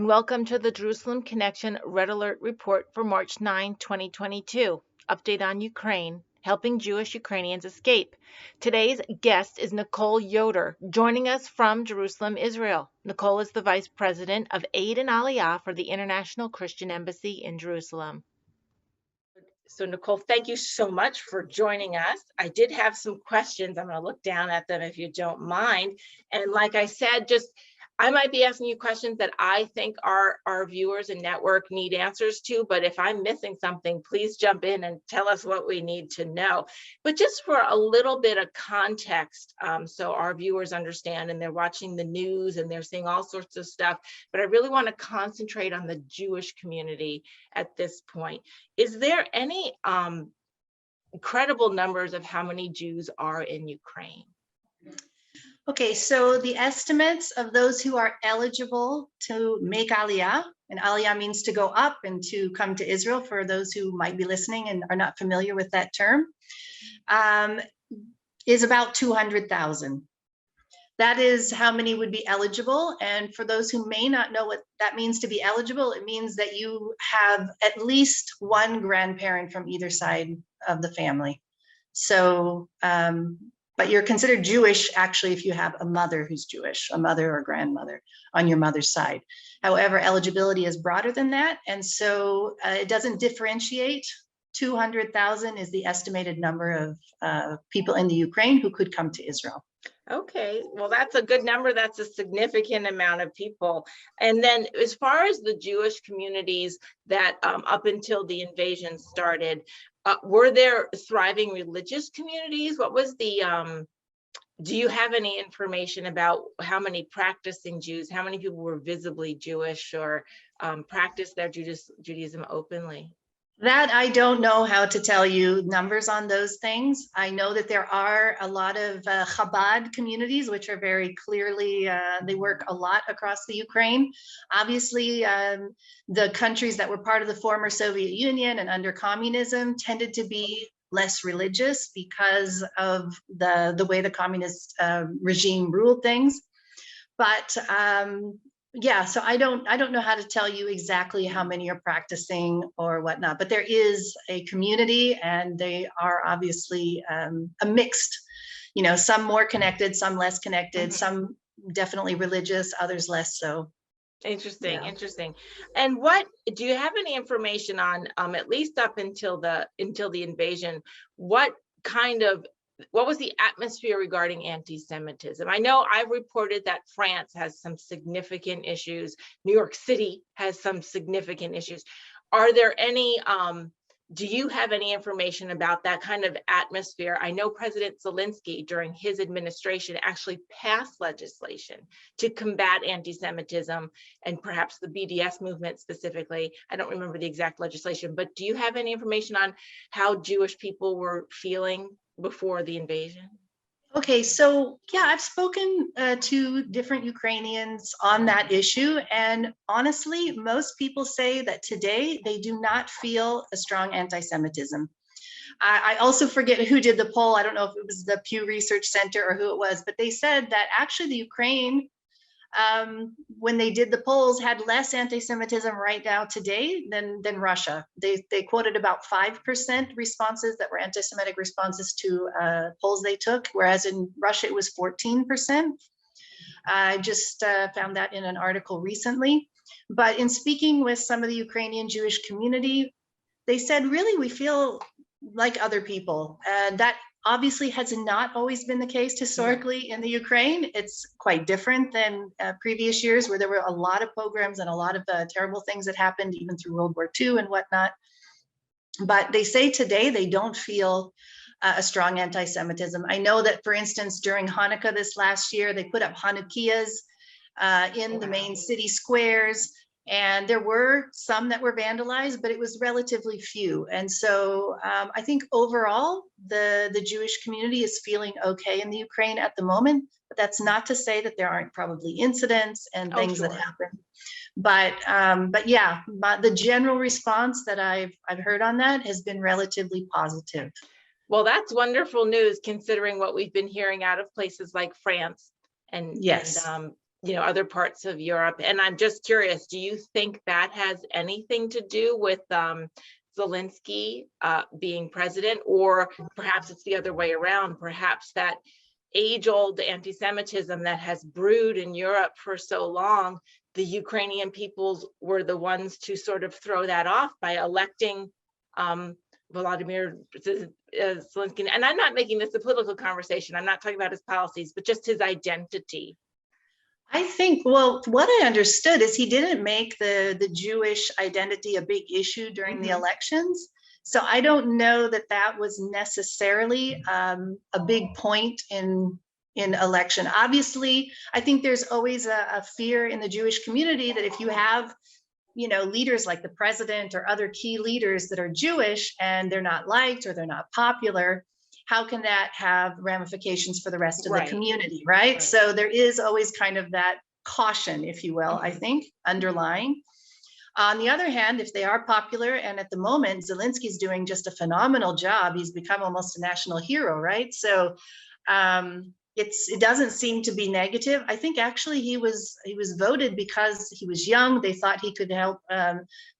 and welcome to the Jerusalem Connection Red Alert Report for March 9, 2022. Update on Ukraine, helping Jewish Ukrainians escape. Today's guest is Nicole Yoder, joining us from Jerusalem, Israel. Nicole is the Vice President of Aid and Aliyah for the International Christian Embassy in Jerusalem. So Nicole, thank you so much for joining us. I did have some questions. I'm going to look down at them if you don't mind. And like I said, I might be asking you questions that I think our viewers and network need answers to, but if I'm missing something, please jump in and tell us what we need to know. But just for a little bit of context, so our viewers understand, and they're watching the news and they're seeing all sorts of stuff, but I really want to concentrate on the Jewish community at this point. Is there any credible numbers of how many Jews are in Ukraine? Okay, so the estimates of those who are eligible to make Aliyah, and Aliyah means to go up and to come to Israel for those who might be listening and are not familiar with that term, is about 200,000. That is how many would be eligible. And for those who may not know what that means to be eligible, it means that you have at least one grandparent from either side of the family. So, but you're considered Jewish, actually, if you have a mother who's Jewish, a mother or grandmother on your mother's side. However, eligibility is broader than that. And so it doesn't differentiate. 200,000 is the estimated number of people in the Ukraine who could come to Israel. Okay, well, that's a good number. That's a significant amount of people. And then as far as the Jewish communities that up until the invasion started, were there thriving religious communities? What was the, do you have any information about how many practicing Jews, how many people were visibly Jewish or practiced their Judaism openly? That I don't know how to tell you numbers on those things. I know that there are a lot of Chabad communities, which are very clearly, they work a lot across the Ukraine. Obviously, the countries that were part of the former Soviet Union and under communism tended to be less religious because of the way the communist regime ruled things. But yeah, so I don't know how to tell you exactly how many are practicing or whatnot, but there is a community and they are obviously a mixed, some more connected, some less connected, some definitely religious, others less so. Interesting, yeah. Interesting. And what do you have any information on, at least up until the invasion, what was the atmosphere regarding anti-Semitism? I know I've reported that France has some significant issues. New York City has some significant issues. Are there any, do you have any information about that kind of atmosphere? I know President Zelensky during his administration actually passed legislation to combat anti-Semitism and perhaps the BDS movement specifically. I don't remember the exact legislation, but do you have any information on how Jewish people were feeling before the invasion? Okay, so yeah, I've spoken to different Ukrainians on that issue, and honestly, most people say that today they do not feel a strong anti-Semitism. I also forget who did the poll. I don't know if it was the Pew Research Center or who it was, but they said that actually the Ukraine, when they did the polls, had less anti-Semitism right now today than Russia. They quoted about 5% responses that were anti-Semitic responses to polls they took, whereas in Russia it was 14%. I just found that in an article recently. But in speaking with some of the Ukrainian Jewish community, they said, really, we feel like other people. And that obviously has not always been the case historically in the Ukraine. It's quite different than previous years where there were a lot of pogroms and a lot of terrible things that happened even through World War II and whatnot. But they say today they don't feel a strong anti-Semitism. I know that, for instance, during Hanukkah this last year, they put up Hanukkahs in the main city squares. And there were some that were vandalized, but it was relatively few. And so I think overall, the Jewish community is feeling okay in the Ukraine at the moment, but that's not to say that there aren't probably incidents and things that happen. But yeah, the general response that I've heard on that has been relatively positive. Well, that's wonderful news considering what we've been hearing out of places like France and yes. other parts of Europe. And I'm just curious, do you think that has anything to do with Zelensky being president, or perhaps it's the other way around? Perhaps that age-old anti-Semitism that has brewed in Europe for so long, the Ukrainian peoples were the ones to sort of throw that off by electing Volodymyr Zelensky. And I'm not making this a political conversation. I'm not talking about his policies, but just his identity. I think, well, what I understood is he didn't make the Jewish identity a big issue during the elections. So I don't know that that was necessarily a big point in election. Obviously, I think there's always a fear in the Jewish community that if you have, leaders like the president or other key leaders that are Jewish and they're not liked or they're not popular, how can that have ramifications for the rest of the community, right? So there is always kind of that caution, if you will, I think, underlying. On the other hand, if they are popular, and at the moment, Zelensky's doing just a phenomenal job, he's become almost a national hero, right? So it doesn't seem to be negative. I think actually he was voted because he was young. They thought he could help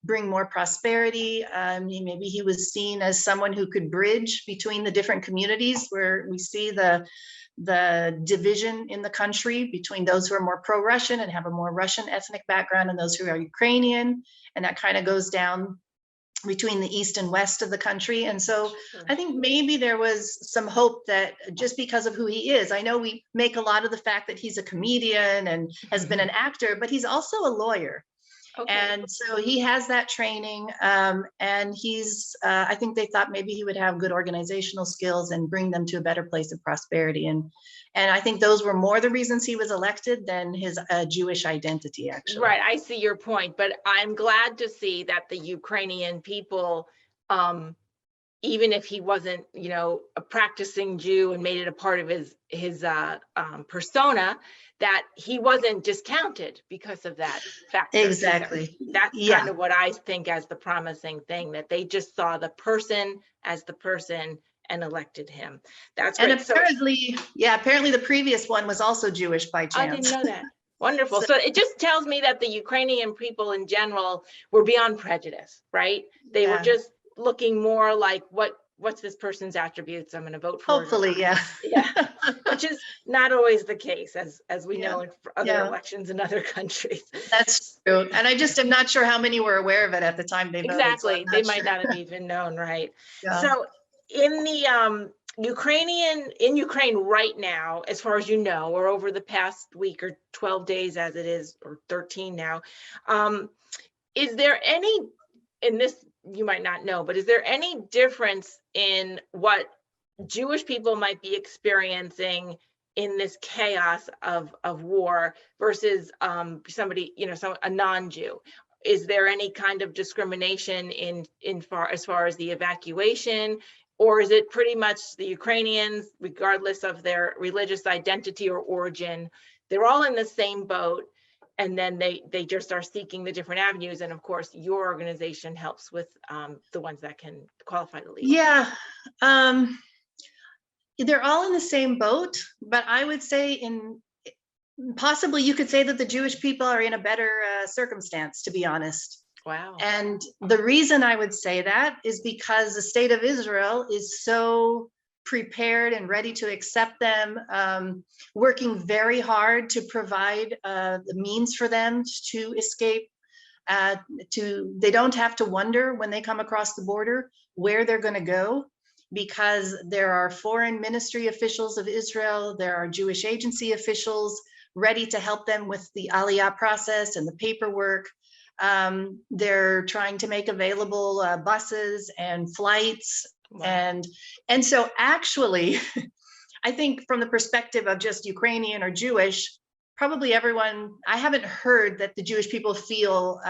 bring more prosperity. Maybe he was seen as someone who could bridge between the different communities where we see the division in the country between those who are more pro-Russian and have a more Russian ethnic background and those who are Ukrainian. And that kind of goes down between the east and west of the country. And so I think maybe there was some hope that just because of who he is, I know we make a lot of the fact that he's a comedian and has been an actor, but he's also a lawyer. And so he has that training, and he's, I think they thought maybe he would have good organizational skills and bring them to a better place of prosperity. And I think those were more the reasons he was elected than his Jewish identity, actually. Right, I see your point, but I'm glad to see that the Ukrainian people, even if he wasn't, a practicing Jew and made it a part of his persona, that he wasn't discounted because of that factor. Exactly. That's kind of what I think as the promising thing, that they just saw the person as the person and elected him. That's great. And apparently, apparently the previous one was also Jewish by chance. I didn't know that. Wonderful. So it just tells me that the Ukrainian people in general were beyond prejudice, right? They were just looking more like, what's this person's attributes? I'm going to vote for. Hopefully, yeah. Which is not always the case, as we know in other elections in other countries. That's true. And I just am not sure how many were aware of it at the time they voted. Exactly. They might not have even known, right? So in the in Ukraine right now, as far as you know, or over the past week or 12 days as it is, or 13 now, is there any, in this, you might not know, but is there any difference in what Jewish people might be experiencing in this chaos of war versus somebody, a non-Jew? Is there any kind of discrimination as far as the evacuation, or is it pretty much the Ukrainians, regardless of their religious identity or origin, they're all in the same boat? And then they just are seeking the different avenues. And of course, your organization helps with the ones that can qualify to leave. Yeah, they're all in the same boat, but I would say possibly you could say that the Jewish people are in a better circumstance, to be honest. Wow. And the reason I would say that is because the state of Israel is so prepared and ready to accept them, working very hard to provide the means for them to escape. They don't have to wonder when they come across the border where they're going to go, because there are foreign ministry officials of Israel, there are Jewish agency officials ready to help them with the Aliyah process and the paperwork. They're trying to make available buses and flights. Wow. And so actually, I think from the perspective of just Ukrainian or Jewish, probably everyone, I haven't heard that the Jewish people feel,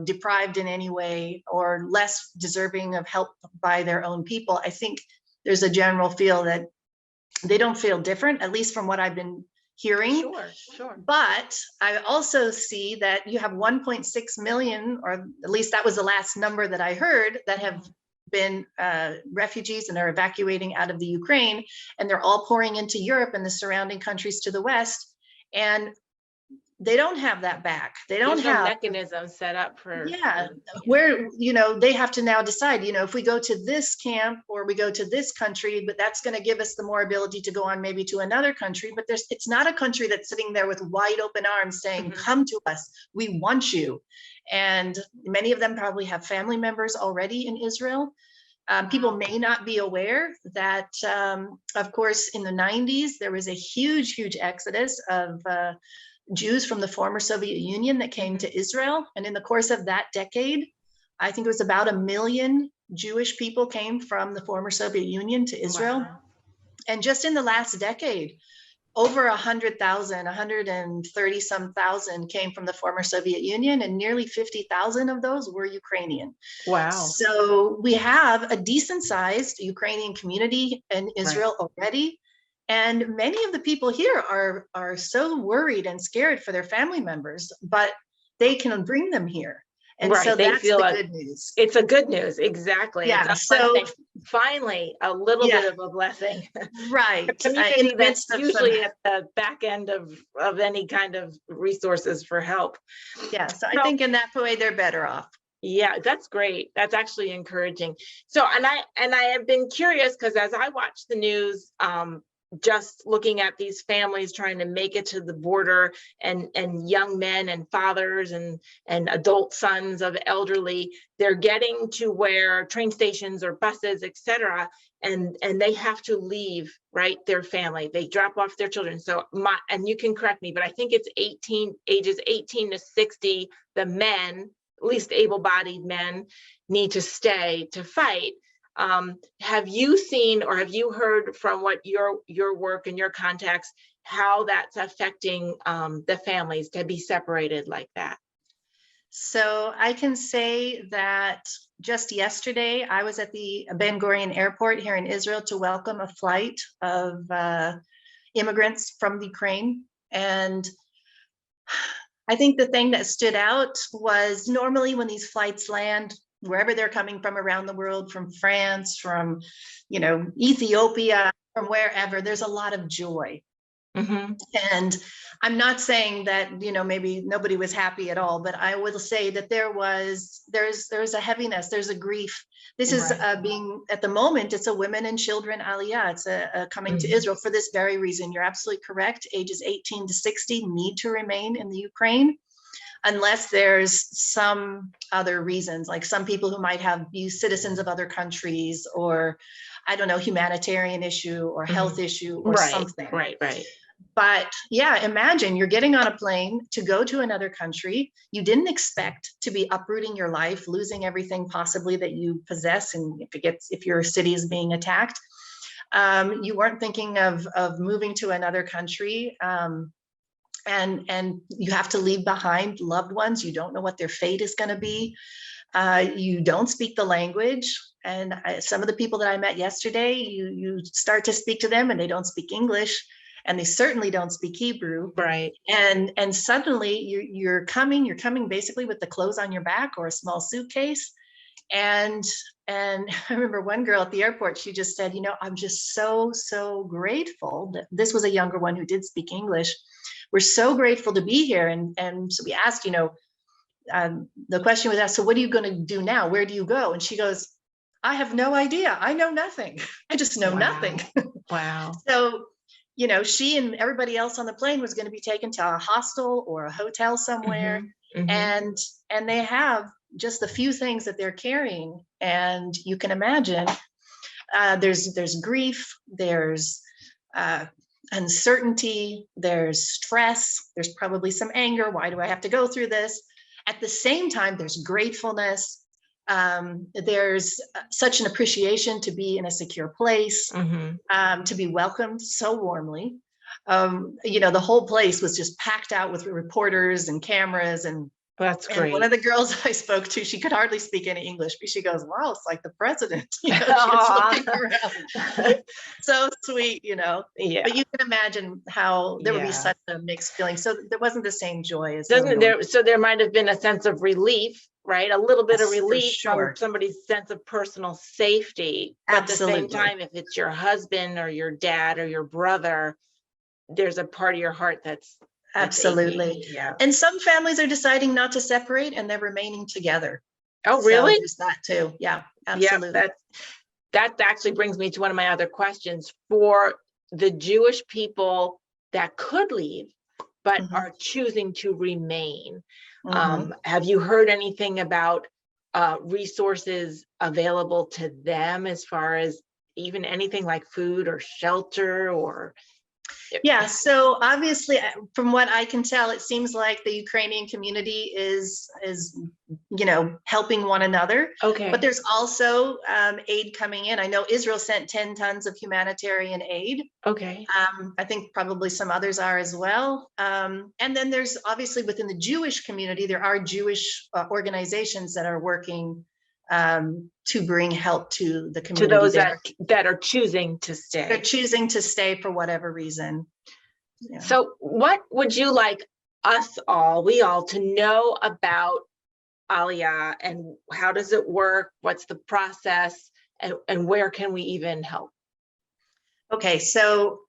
deprived in any way or less deserving of help by their own people. I think there's a general feel that they don't feel different, at least from what I've been hearing. Sure. But I also see that you have 1.6 million, or at least that was the last number that I heard, that have been refugees and are evacuating out of the Ukraine, and they're all pouring into Europe and the surrounding countries to the west. And they don't have that back. They don't There's no have mechanism set up for. where, they have to now decide, if we go to this camp or we go to this country, but that's going to give us the more ability to go on maybe to another country. But it's not a country that's sitting there with wide open arms saying, come to us, we want you. And many of them probably have family members already in Israel. People may not be aware that, of course, in the 90s, there was a huge, huge exodus of Jews from the former Soviet Union that came to Israel. And in the course of that decade, I think it was about 1 million Jewish people came from the former Soviet Union to Israel. Wow. And just in the last decade, over 100,000, 130 some thousand came from the former Soviet Union, and nearly 50,000 of those were Ukrainian. Wow. So we have a decent sized Ukrainian community in Israel already. And many of the people here are so worried and scared for their family members, but they can bring them here. And so that's the good news. It's a good news. Exactly. Yeah. So finally, a little bit of a blessing. Right. Community that's usually at the back end of any kind of resources for help. Yeah. So I think in that way, they're better off. Yeah, that's great. That's actually encouraging. So, and I have been curious because as I watch the news, just looking at these families trying to make it to the border, and young men and fathers and adult sons of elderly, they're getting to where train stations or buses, etc., and they have to leave, right, their family. They drop off their children. So and you can correct me, but I think it's ages 18 to 60, the men, at least able-bodied men, need to stay to fight. Have you seen or have you heard from what your work and your contacts, how that's affecting the families to be separated like that? So I can say that just yesterday, I was at the Ben Gurion Airport here in Israel to welcome a flight of immigrants from Ukraine. And I think the thing that stood out was normally when these flights land, wherever they're coming from around the world, from France, from, Ethiopia, from wherever, there's a lot of joy. And I'm not saying that, maybe nobody was happy at all, but I will say that there's a heaviness, there's a grief. This is being, at the moment, it's a women and children Aliyah. It's a coming to Israel for this very reason. You're absolutely correct. Ages 18 to 60 need to remain in the Ukraine, unless there's some other reasons, like some people who might be citizens of other countries, or I don't know, humanitarian issue or health issue or something. Right. But yeah, imagine you're getting on a plane to go to another country. You didn't expect to be uprooting your life, losing everything possibly that you possess, and if your city is being attacked. You weren't thinking of moving to another country. And you have to leave behind loved ones. You don't know what their fate is going to be. You don't speak the language. And some of the people that I met yesterday, you start to speak to them and they don't speak English, and they certainly don't speak Hebrew. Right. And suddenly you're coming basically with the clothes on your back or a small suitcase. And I remember one girl at the airport, she just said, I'm just so grateful that this was a younger one who did speak English. We're so grateful to be here. And so we asked, the question was asked, so what are you going to do now? Where do you go? And she goes, I have no idea. I know nothing. I just know nothing. Wow. So, she and everybody else on the plane was going to be taken to a hostel or a hotel somewhere. And they have just a few things that they're carrying. And you can imagine there's grief, there's uncertainty, there's stress, there's probably some anger. Why do I have to go through this? At the same time, there's gratefulness. There's such an appreciation to be in a secure place, to be welcomed so warmly. The whole place was just packed out with reporters and cameras, and that's great. And one of the girls I spoke to, she could hardly speak any English, but she goes, wow, it's like the president. She's looking around. So sweet, Yeah. But you can imagine how there would be such a mixed feeling. So there wasn't the same joy as so there might have been a sense of relief, right? A little bit of relief from somebody's sense of personal safety. But Absolutely. At the same time, if it's your husband or your dad or your brother, there's a part of your heart that's that they Absolutely. need. Yeah. And some families are deciding not to separate and they're remaining together. Oh, So really? there's that too. Yeah, Yeah, absolutely. that actually brings me to one of my other questions. For the Jewish people that could leave, but Mhm. are choosing to remain, Mhm. have you heard anything about resources available to them as far as even anything like food or shelter or? Yeah, so obviously, from what I can tell, it seems like the Ukrainian community is helping one another. Okay. But there's also aid coming in. I know Israel sent 10 tons of humanitarian aid. Okay. I think probably some others are as well. And then there's obviously within the Jewish community, there are Jewish organizations that are working to bring help to the To community those there. that are choosing to stay. They're choosing to stay for whatever reason. Yeah. So what would you like we all to know about Aliyah, and how does it work? What's the process, and where can we even help? Okay, so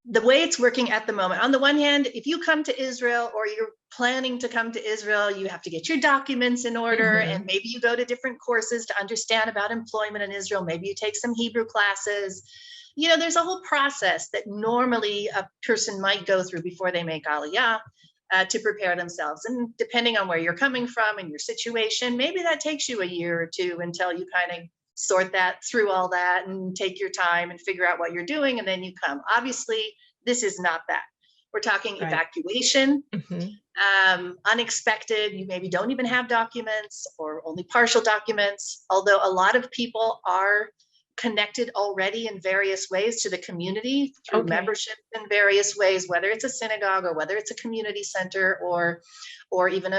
the way it's working at the moment, on the one hand, if you come to Israel or you're planning to come to Israel, you have to get your documents in order, and maybe you go to different courses to understand about employment in Israel. Maybe you take some Hebrew classes. There's a whole process that normally a person might go through before they make Aliyah to prepare themselves. And depending on where you're coming from and your situation, maybe that takes you a year or two until you kind of sort that through all that and take your time and figure out what you're doing, and then you come. Obviously, this is not that. We're talking Right. Evacuation, unexpected. You maybe don't even have documents or only partial documents, although a lot of people are connected already in various ways to the community through membership in various ways, whether it's a synagogue or whether it's a community center or even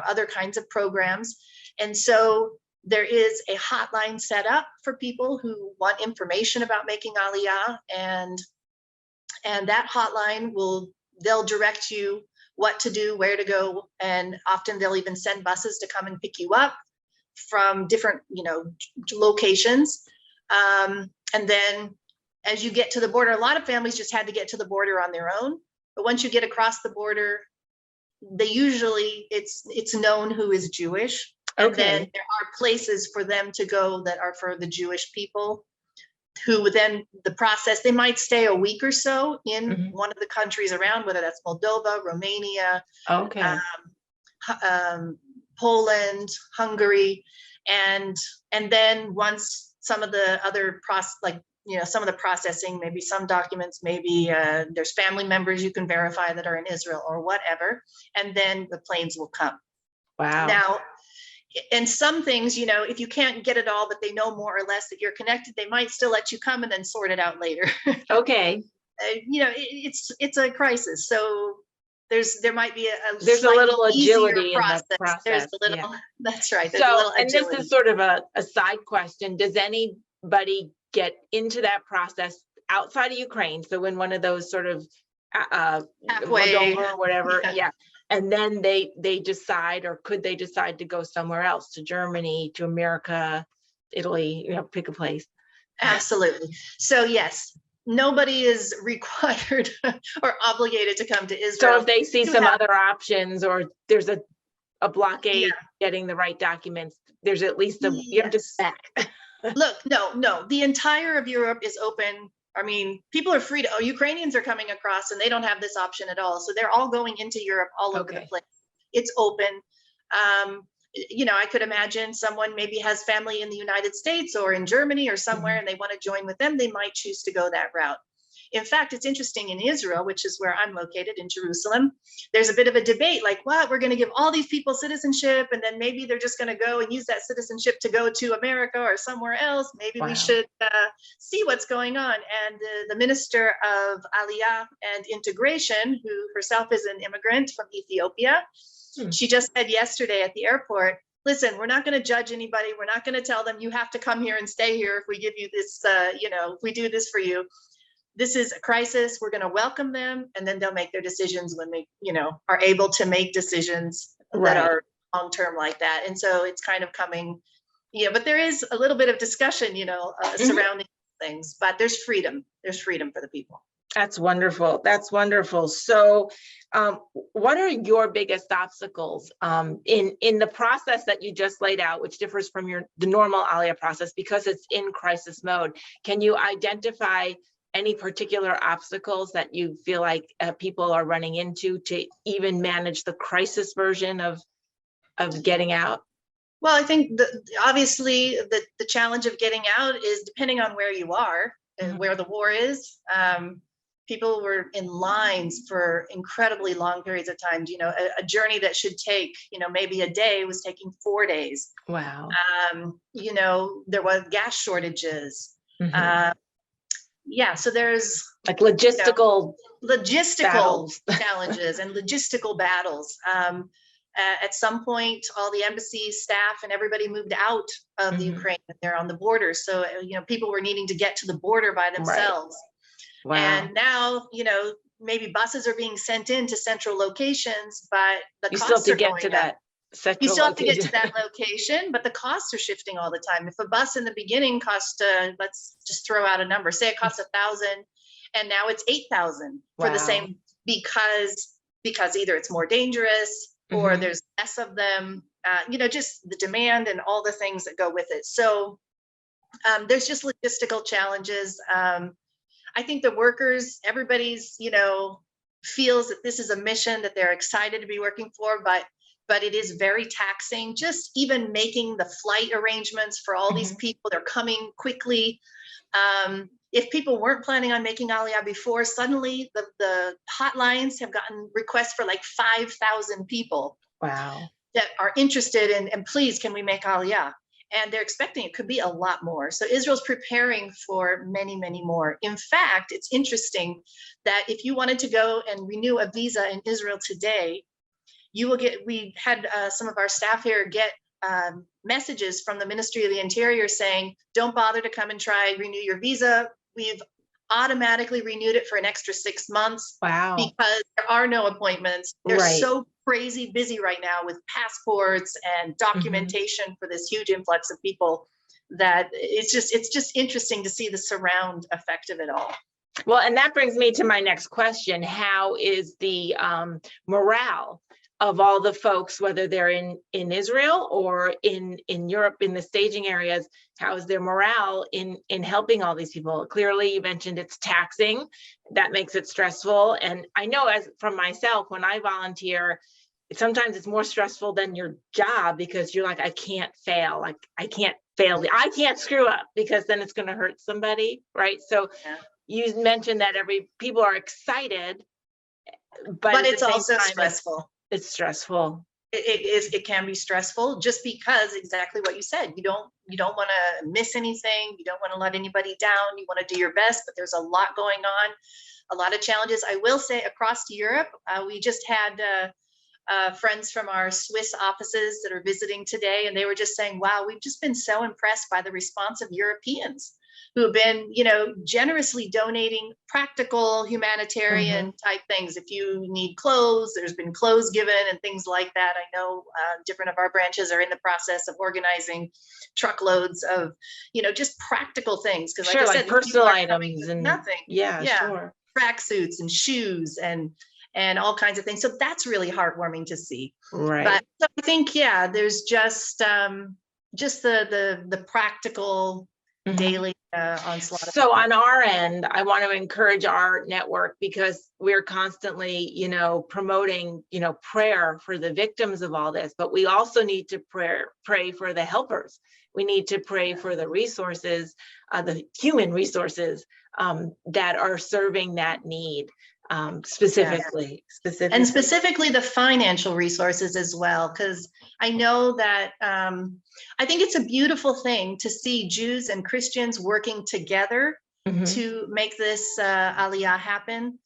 other kinds of programs. And so there is a hotline set up for people who want information about making Aliyah, and that hotline they'll direct you what to do, where to go, and often they'll even send buses to come and pick you up from different locations. And then as you get to the border, a lot of families just had to get to the border on their own. But once you get across the border, it's known who is Jewish. And then there are places for them to go that are for the Jewish people, who then the process, they might stay a week or so in one of the countries around, whether that's Moldova, Romania, Poland, Hungary. And then once some of the other some of the processing, maybe some documents, maybe there's family members you can verify that are in Israel or whatever, and then the planes will come. Wow. Now, and some things, if you can't get it all, but they know more or less that you're connected, they might still let you come and then sort it out later. Okay. It's a crisis. So there might be there's a little agility in the process. There's a little, that's right. There's a little agility. And this is sort of a side question. Does anybody get into that process outside of Ukraine? So in one of those sort of halfway or whatever, and then they decide, or could they decide to go somewhere else, to Germany, to America, Italy, pick a place? Absolutely. So yes, nobody is required or obligated to come to Israel. So if they see some other options, or there's a blockade getting the right documents, there's at least you have to back. Look, no, the entire of Europe is open. I mean, people are free to, Ukrainians are coming across and they don't have this option at all. So they're all going into Europe all over the place. It's open. I could imagine someone maybe has family in the United States or in Germany or somewhere, and they want to join with them. They might choose to go that route. In fact, it's interesting, in Israel, which is where I'm located, in Jerusalem, there's a bit of a debate, like, what, we're going to give all these people citizenship, and then maybe they're just going to go and use that citizenship to go to America or somewhere else. Maybe we should see what's going on. And the Minister of Aliyah and Integration, who herself is an immigrant from Ethiopia, she just said yesterday at the airport, listen, we're not going to judge anybody. We're not going to tell them you have to come here and stay here if we give you this, if we do this for you. This is a crisis. We're going to welcome them, and then they'll make their decisions when they, are able to make decisions that are long-term like that. And so it's kind of coming, but there is a little bit of discussion, surrounding things, but there's freedom. There's freedom for the people. That's wonderful. That's wonderful. So, what are your biggest obstacles in the process that you just laid out, which differs from the normal Aliyah process because it's in crisis mode? Can you identify any particular obstacles that you feel like people are running into to even manage the crisis version of getting out? Well, I think obviously the challenge of getting out is depending on where you are and where the war is. People were in lines for incredibly long periods of time. You know, a journey that should take, you know, maybe a day was taking 4 days. Wow. You know, there was gas shortages. Yeah, so there's like logistical challenges and logistical battles. At some point, all the embassy staff and everybody moved out of the Ukraine. They're on the border. So, you know, people were needing to get to the border by themselves. Right. Wow. And now, you know, maybe buses are being sent into central locations, but the costs still have to get to up. that You still have to get to that location, but the costs are shifting all the time. If a bus in the beginning cost, let's just throw out a number, say it costs 1,000, and now it's 8,000 for the same, because either it's more dangerous or there's less of them. You know, just the demand and all the things that go with it. So there's just logistical challenges. I think the workers, everybody's, you know, feels that this is a mission that they're excited to be working for, but it is very taxing. Just even making the flight arrangements for all these people, they're coming quickly. If people weren't planning on making Aliyah before, suddenly the hotlines have gotten requests for like 5,000 people. Wow. That are interested in, and please, can we make Aliyah? And they're expecting it could be a lot more. So Israel's preparing for many, many more. In fact, it's interesting that if you wanted to go and renew a visa in Israel today, you will get, we had some of our staff here get messages from the Ministry of the Interior saying, don't bother to come and try renew your visa. We've automatically renewed it for an extra 6 months. Wow. Because there are no appointments. They're so crazy busy right now with passports and documentation for this huge influx of people that it's just interesting to see the surround effect of it all. Well, and that brings me to my next question. How is the morale of all the folks, whether they're in Israel or in Europe, in the staging areas? How is their morale in helping all these people? Clearly, you mentioned it's taxing. That makes it stressful. And I know, as from myself, when I volunteer, sometimes it's more stressful than your job because you're like, I can't fail. Like, I can't fail. I can't screw up because then it's going to hurt somebody, right? So you mentioned that people are excited, but it's also stressful. It's stressful. It can be stressful just because exactly what you said. You don't want to miss anything. You don't want to let anybody down. You want to do your best, but there's a lot going on, a lot of challenges. I will say across Europe, we just had friends from our Swiss offices that are visiting today, and they were just saying, wow, we've just been so impressed by the response of Europeans who have been, you know, generously donating practical humanitarian type things. If you need clothes, there's been clothes given and things like that. I know different of our branches are in the process of organizing truckloads of, you know, just practical things. Because like I said, personal items and nothing. Sure. Tracksuits and shoes and all kinds of things. So that's really heartwarming to see. Right. But so I think, there's just the practical daily onslaught. So on our end, I want to encourage our network, because we're constantly, you know, promoting, you know, prayer for the victims of all this, but we also need to pray for the helpers. We need to pray for the resources, the human resources that are serving that need. Specifically the financial resources as well, because I know that I think it's a beautiful thing to see Jews and Christians working together to make this Aliyah happen.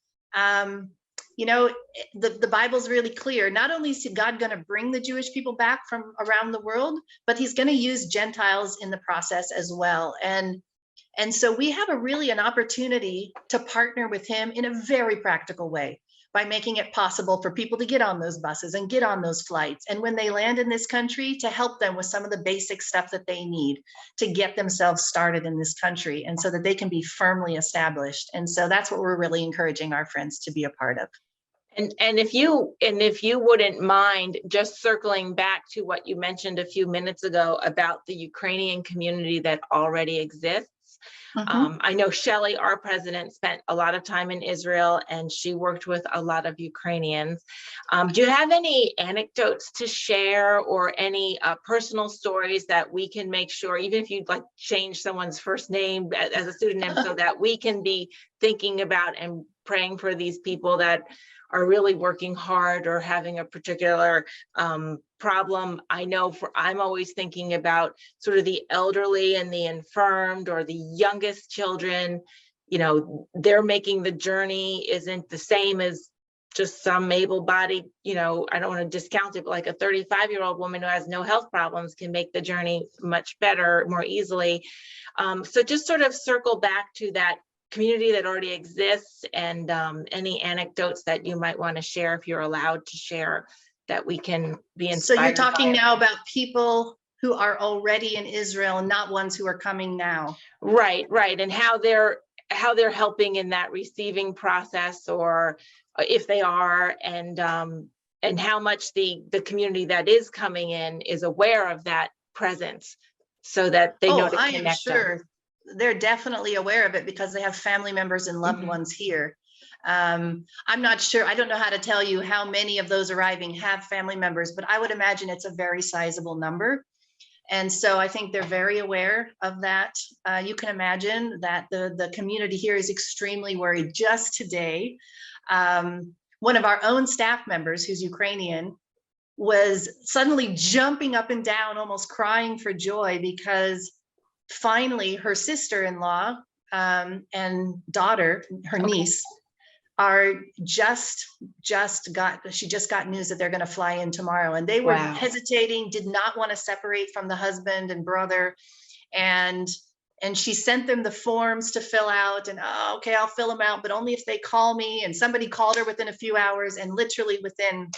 You know, the Bible's really clear. Not only is God going to bring the Jewish people back from around the world, but he's going to use Gentiles in the process as well. And so we have an opportunity to partner with him in a very practical way. by making it possible for people to get on those buses and get on those flights. And when they land in this country, to help them with some of the basic stuff that they need to get themselves started in this country, and so that they can be firmly established. And so that's what we're really encouraging our friends to be a part of. And if you wouldn't mind just circling back to what you mentioned a few minutes ago about the Ukrainian community that already exists. I know Shelley, our president, spent a lot of time in Israel, and she worked with a lot of Ukrainians. Do you have any anecdotes to share, or any personal stories that we can make sure, even if you'd like change someone's first name as a pseudonym, so that we can be thinking about and praying for these people that are really working hard or having a particular problem? I know I'm always thinking about sort of the elderly and the infirmed, or the youngest children. You know, they're making the journey isn't the same as just some able-bodied, you know, I don't want to discount it, but like a 35-year-old woman who has no health problems can make the journey much better, more easily. So just sort of circle back to that community that already exists, and any anecdotes that you might want to share, if you're allowed to share, that we can be inspired. So you're talking now about people who are already in Israel, not ones who are coming now. Right, and how they're helping in that receiving process, or if they are, and how much the community that is coming in is aware of that presence, so that they know to connect. I am sure they're definitely aware of it, because they have family members and loved ones here. I'm not sure, I don't know how to tell you how many of those arriving have family members, but I would imagine it's a very sizable number. And so I think they're very aware of that. You can imagine that the community here is extremely worried. Just today, one of our own staff members, who's Ukrainian, was suddenly jumping up and down, almost crying for joy, because finally her sister-in-law and daughter, her niece, are she just got news that they're going to fly in tomorrow, and they were hesitating, did not want to separate from the husband and brother, and she sent them the forms to fill out, and okay, I'll fill them out, but only if they call me. And somebody called her within a few hours, and literally within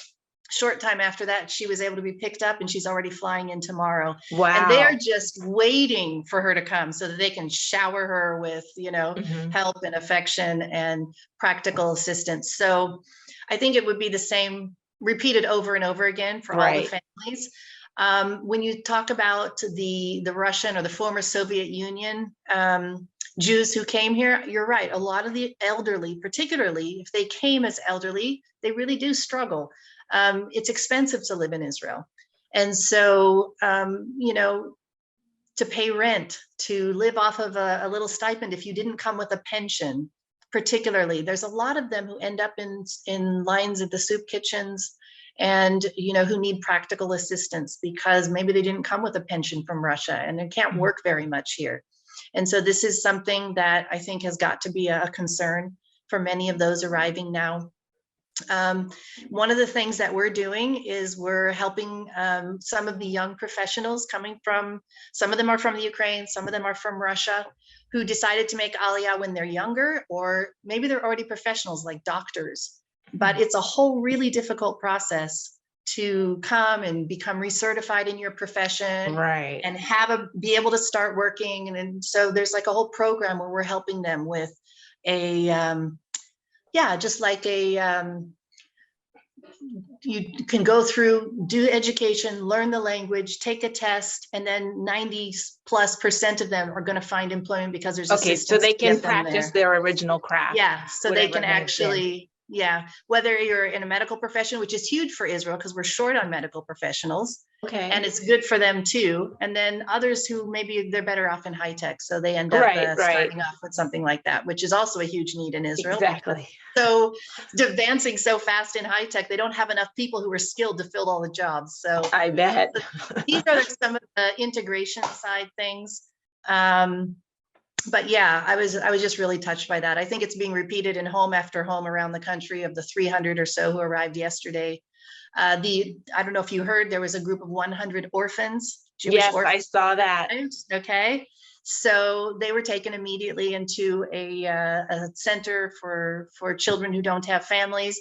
short time after that, she was able to be picked up, and she's already flying in tomorrow. And they are just waiting for her to come so that they can shower her with, you know, help and affection and practical assistance. So I think it would be the same repeated over and over again for all the families. When you talk about the Russian or the former Soviet Union Jews who came here, you're right. A lot of the elderly, particularly if they came as elderly, they really do struggle. It's expensive to live in Israel. And so, you know, to pay rent, to live off of a little stipend, if you didn't come with a pension, particularly, there's a lot of them who end up in lines at the soup kitchens, and, you know, who need practical assistance because maybe they didn't come with a pension from Russia and they can't work very much here. And so this is something that I think has got to be a concern for many of those arriving now. One of the things that we're doing is we're helping some of the young professionals coming from, some of them are from the Ukraine, some of them are from Russia, who decided to make Aliyah when they're younger, or maybe they're already professionals like doctors. But it's a whole really difficult process to come and become recertified in your profession, and be able to start working. And so there's like a whole program where we're helping them with just like you can go through, do education, learn the language, take a test, and then 90+% of them are going to find employment because there's so they can practice their original craft. So they can actually, whether you're in a medical profession, which is huge for Israel because we're short on medical professionals. And it's good for them too. And then others who maybe they're better off in high tech, so they end up starting off with something like that, which is also a huge need in Israel. So advancing so fast in high tech, they don't have enough people who are skilled to fill all the jobs. So I bet these are some of the integration side things. But yeah, I was just really touched by that. I think it's being repeated in home after home around the country. Of the 300 or so who arrived yesterday, I don't know if you heard, there was a group of 100 orphans. Jewish orphans. I saw that. Okay, So they were taken immediately into a center for children who don't have families.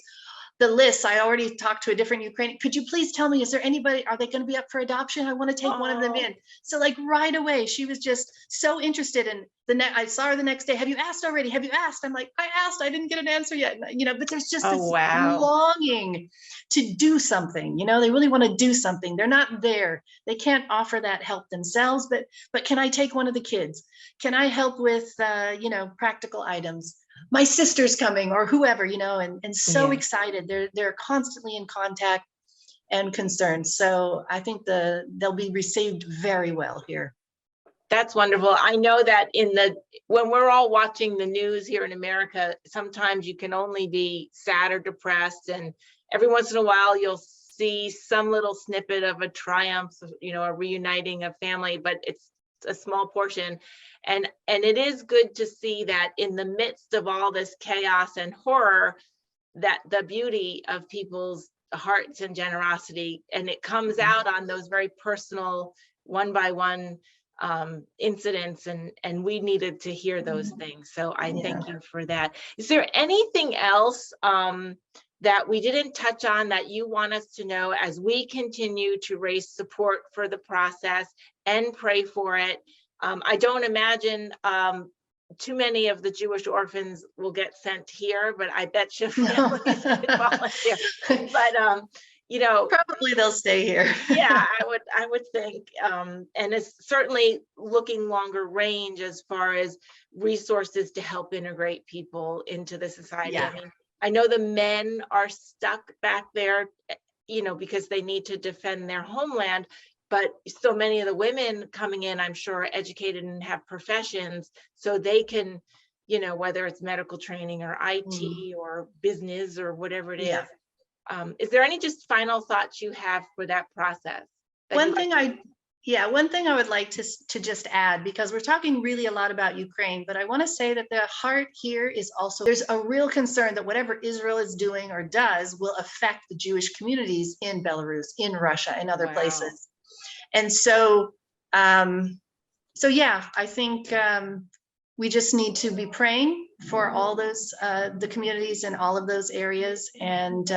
The list, I already talked to a different Ukrainian. Could you please tell me, is there anybody, are they going to be up for adoption? I want to take one of them in. So like right away, she was just so interested. And I saw her the next day. Have you asked already? Have you asked? I'm like, I asked, I didn't get an answer yet. But there's just this longing to do something. They really want to do something. They're not there. They can't offer that help themselves, but can I take one of the kids? Can I help with, practical items? My sister's coming, or whoever, and so excited. They're constantly in contact and concerned. So I think they'll be received very well here. That's wonderful. I know that when we're all watching the news here in America, sometimes you can only be sad or depressed, and every once in a while you'll see some little snippet of a triumph, a reuniting of family, but it's a small portion. And it is good to see that in the midst of all this chaos and horror, that the beauty of people's hearts and generosity, and it comes out on those very personal one by one incidents, and we needed to hear those things. So I thank you for that. Is there anything else that we didn't touch on that you want us to know as we continue to raise support for the process and pray for it? I don't imagine too many of the Jewish orphans will get sent here, but I bet you families could volunteer. But probably they'll stay here. Yeah, I would think, and it's certainly looking longer range as far as resources to help integrate people into the society. I mean, I know the men are stuck back there, because they need to defend their homeland, but so many of the women coming in, I'm sure, are educated and have professions, so they can, whether it's medical training or IT or business or whatever it is. Is there any just final thoughts you have for that process? One thing I would like to just add, because we're talking really a lot about Ukraine, but I want to say that the heart here is also, there's a real concern that whatever Israel is doing or does will affect the Jewish communities in Belarus, in Russia, and other places. And so, I think we just need to be praying for all those, the communities in all of those areas. And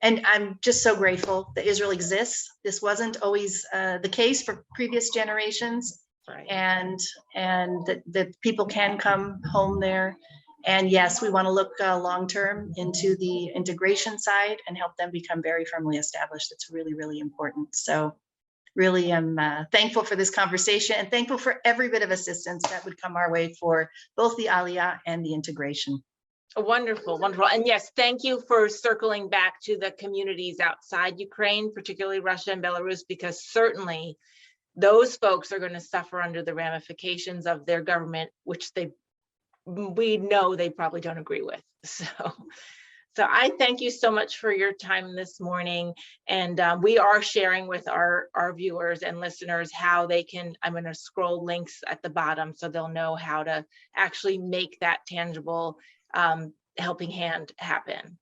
I'm just so grateful that Israel exists. This wasn't always the case for previous generations, and that people can come home there. And yes, we want to look long-term into the integration side and help them become very firmly established. It's really, really important. So really am thankful for this conversation, and thankful for every bit of assistance that would come our way for both the Aliyah and the integration. Wonderful, wonderful. And yes, thank you for circling back to the communities outside Ukraine, particularly Russia and Belarus, because certainly those folks are going to suffer under the ramifications of their government, which we know they probably don't agree with. So I thank you so much for your time this morning. And we are sharing with our viewers and listeners how they can, I'm going to scroll links at the bottom so they'll know how to actually make that tangible helping hand happen.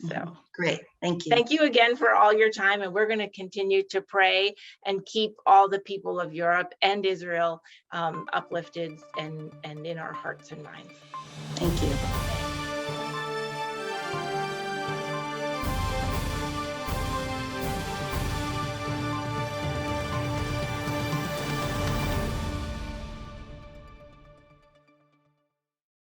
So great. Thank you. Thank you again for all your time. And we're going to continue to pray and keep all the people of Europe and Israel uplifted and in our hearts and minds. Thank you.